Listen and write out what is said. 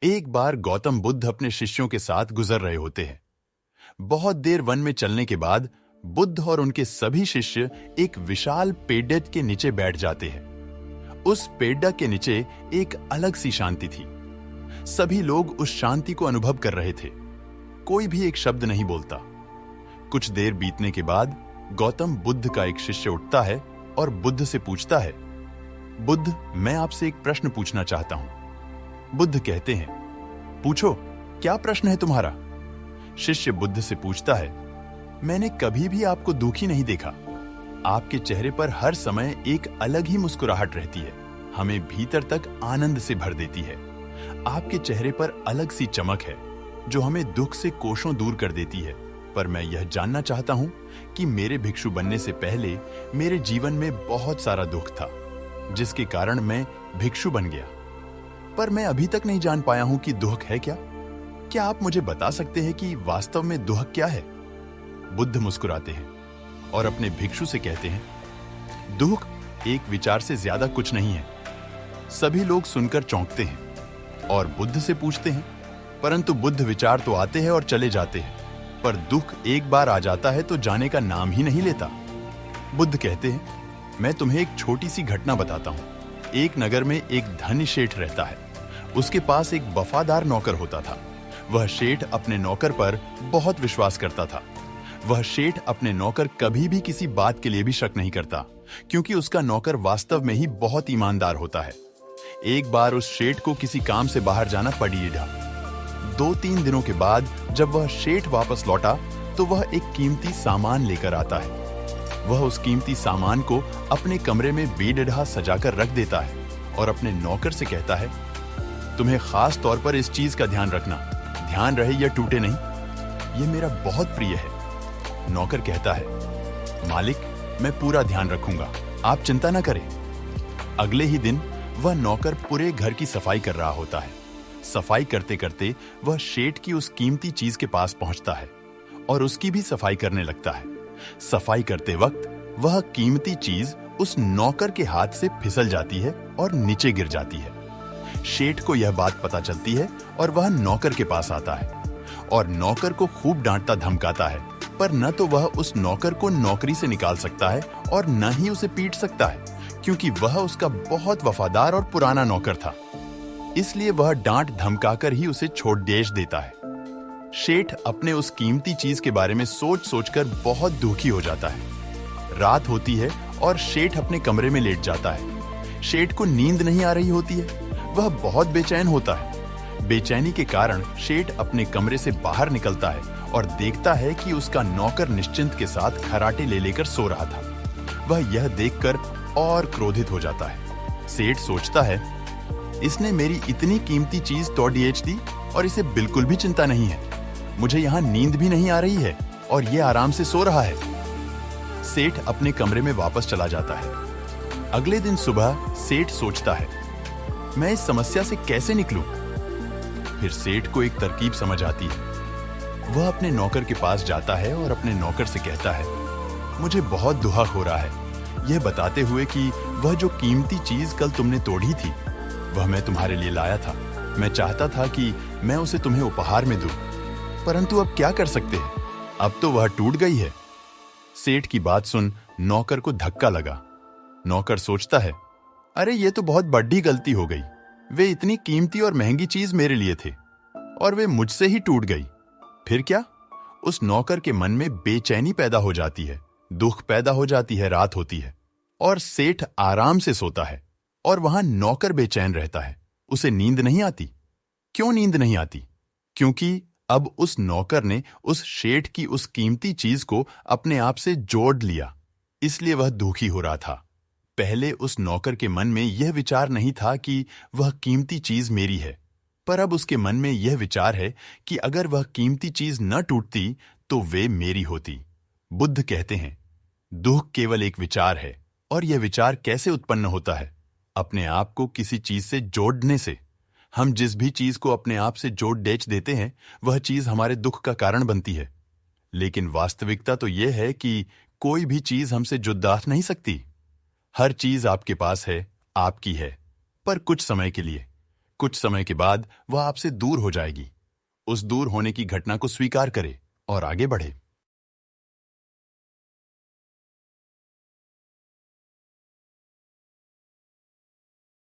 एक बार गौतम बुद्ध अपने शिष्यों के साथ गुजर रहे होते हैं। बहुत देर वन में चलने के बाद बुद्ध और उनके सभी शिष्य एक विशाल पेड़ के नीचे बैठ जाते हैं। उस पेड़ के नीचे एक अलग सी शांति थी। सभी लोग उस शांति को अनुभव कर रहे थे। कोई भी एक शब्द नहीं बोलता। कुछ देर बीतने के बाद गौतम बुद्ध का एक शिष्य उठता है और बुद्ध से पूछता है, बुद्ध, मैं आपसे एक प्रश्न पूछना चाहता हूं। बुद्ध कहते हैं, पूछो, क्या प्रश्न है तुम्हारा? शिष्य बुद्ध से पूछता है, मैंने कभी भी आपको दुखी नहीं देखा। आपके चेहरे पर हर समय एक अलग ही मुस्कुराहट रहती है, हमें भीतर तक आनंद से भर देती है। आपके चेहरे पर अलग सी चमक है जो हमें दुख से कोसों दूर कर देती है। पर मैं यह जानना चाहता हूं कि मेरे भिक्षु बनने से पहले मेरे जीवन में बहुत सारा दुख था, जिसके कारण मैं भिक्षु बन गया। पर मैं अभी तक नहीं जान पाया हूं कि दुख है क्या। क्या आप मुझे बता सकते हैं कि वास्तव में दुख क्या है? बुद्ध मुस्कुराते हैं और अपने भिक्षु से कहते हैं, दुख एक विचार से ज्यादा कुछ नहीं है। सभी लोग सुनकर चौंकते हैं और बुद्ध से पूछते हैं, परंतु बुद्ध विचार तो आते हैं और चले जाते हैं, पर दुख एक बार आ जाता है तो जाने का नाम ही नहीं लेता। बुद्ध कहते हैं, मैं तुम्हें एक छोटी सी घटना बताता हूं। एक नगर में एक धनी शेठ रहता है। उसके पास एक वफादार नौकर होता था। वह शेठ अपने नौकर पर बहुत विश्वास करता था। वह शेठ अपने नौकर कभी भी किसी बात के लिए भी शक नहीं करता, क्योंकि उसका नौकर वास्तव में ही बहुत ईमानदार होता है। एक बार उस शेठ को किसी काम से बाहर जाना पड़ा। 2-3 दिनों के बाद जब वह शेठ वापस लौटा तो वह एक कीमती सामान लेकर आता है। वह उस कीमती सामान को अपने कमरे में बेढा सजाकर रख देता है और अपने नौकर से कहता है, तुम्हें खास तौर पर इस चीज का ध्यान रखना, ध्यान रहे यह टूटे नहीं, यह मेरा बहुत प्रिय है। नौकर कहता है, मालिक, मैं पूरा ध्यान रखूंगा, आप चिंता न करें। अगले ही दिन वह नौकर पूरे घर की सफाई कर रहा होता है। सफाई करते करते वह शेठ की उस कीमती चीज के पास पहुंचता है और उसकी भी सफाई करने लगता है। सफाई करते वक्त वह कीमती चीज उस नौकर के हाथ से फिसल जाती है और नीचे गिर जाती है। शेठ को यह बात पता चलती है और वह नौकर के पास आता है और नौकर को खूब डांटता धमकाता है, पर न तो वह उस नौकर को नौकरी से निकाल सकता है और न ही उसे पीट सकता है, क्योंकि वह उसका बहुत वफादार और पुराना नौकर था। इसलिए वह डांट धमकाकर ही उसे छोड़ देता है। शेठ अपने उस कीमती चीज के बारे में सोच सोचकर बहुत दुखी हो जाता है। रात होती है और शेठ अपने कमरे में लेट जाता है। शेठ को नींद नहीं आ रही होती है। वह बहुत बेचैन होता है। बेचैनी के कारण शेठ अपने कमरे से बाहर निकलता है और देखता है कि उसका नौकर निश्चिंत के साथ खराटे लेकर सो रहा था। वह यह देखकर और क्रोधित हो जाता है। सेठ सोचता है, इसने मेरी इतनी कीमती चीज तोड़ दी और इसे बिल्कुल भी चिंता नहीं है। मुझे यहाँ नींद भी नहीं आ रही है और ये आराम से सो रहा है। सेठ अपने कमरे में वापस चला जाता है। अगले दिन सुबह सेठ सोचता है, मैं इस समस्या से कैसे निकलूं? फिर सेठ को एक तरकीब समझ आती है। वह अपने नौकर के पास जाता है और अपने नौकर से कहता है, मुझे बहुत दुख हो रहा है, यह बताते हुए कि वह जो कीमती चीज कल तुमने तोड़ी थी वह मैं तुम्हारे लिए लाया था। मैं चाहता था कि मैं उसे तुम्हें उपहार में दूं, परंतु अब क्या कर सकते हैं, अब तो वह टूट गई है। सेठ की बात सुन नौकर को धक्का लगा। नौकर सोचता है, अरे ये तो बहुत बड़ी गलती हो गई। वे इतनी कीमती और महंगी चीज मेरे लिए थे और वे मुझसे ही टूट गई। फिर क्या? उस नौकर के मन में बेचैनी पैदा हो जाती है, दुख पैदा हो जाती है। रात होती है और सेठ आराम से सोता है और वहां नौकर बेचैन रहता है। उसे नींद नहीं आती। क्यों नींद नहीं आती? क्योंकि अब उस नौकर ने उस शेठ की उस कीमती चीज को अपने आप से जोड़ लिया, इसलिए वह दुखी हो रहा था। पहले उस नौकर के मन में यह विचार नहीं था कि वह कीमती चीज मेरी है, पर अब उसके मन में यह विचार है कि अगर वह कीमती चीज न टूटती तो वे मेरी होती। बुद्ध कहते हैं, दुख केवल एक विचार है और यह विचार कैसे उत्पन्न होता है? अपने आप को किसी चीज से जोड़ने से। हम जिस भी चीज को अपने आप से जोड़ देते हैं वह चीज हमारे दुख का कारण बनती है। लेकिन वास्तविकता तो यह है कि कोई भी चीज हमसे जुदा नहीं सकती। हर चीज आपके पास है, आपकी है, पर कुछ समय के लिए। कुछ समय के बाद वह आपसे दूर हो जाएगी। उस दूर होने की घटना को स्वीकार करें और आगे बढ़े।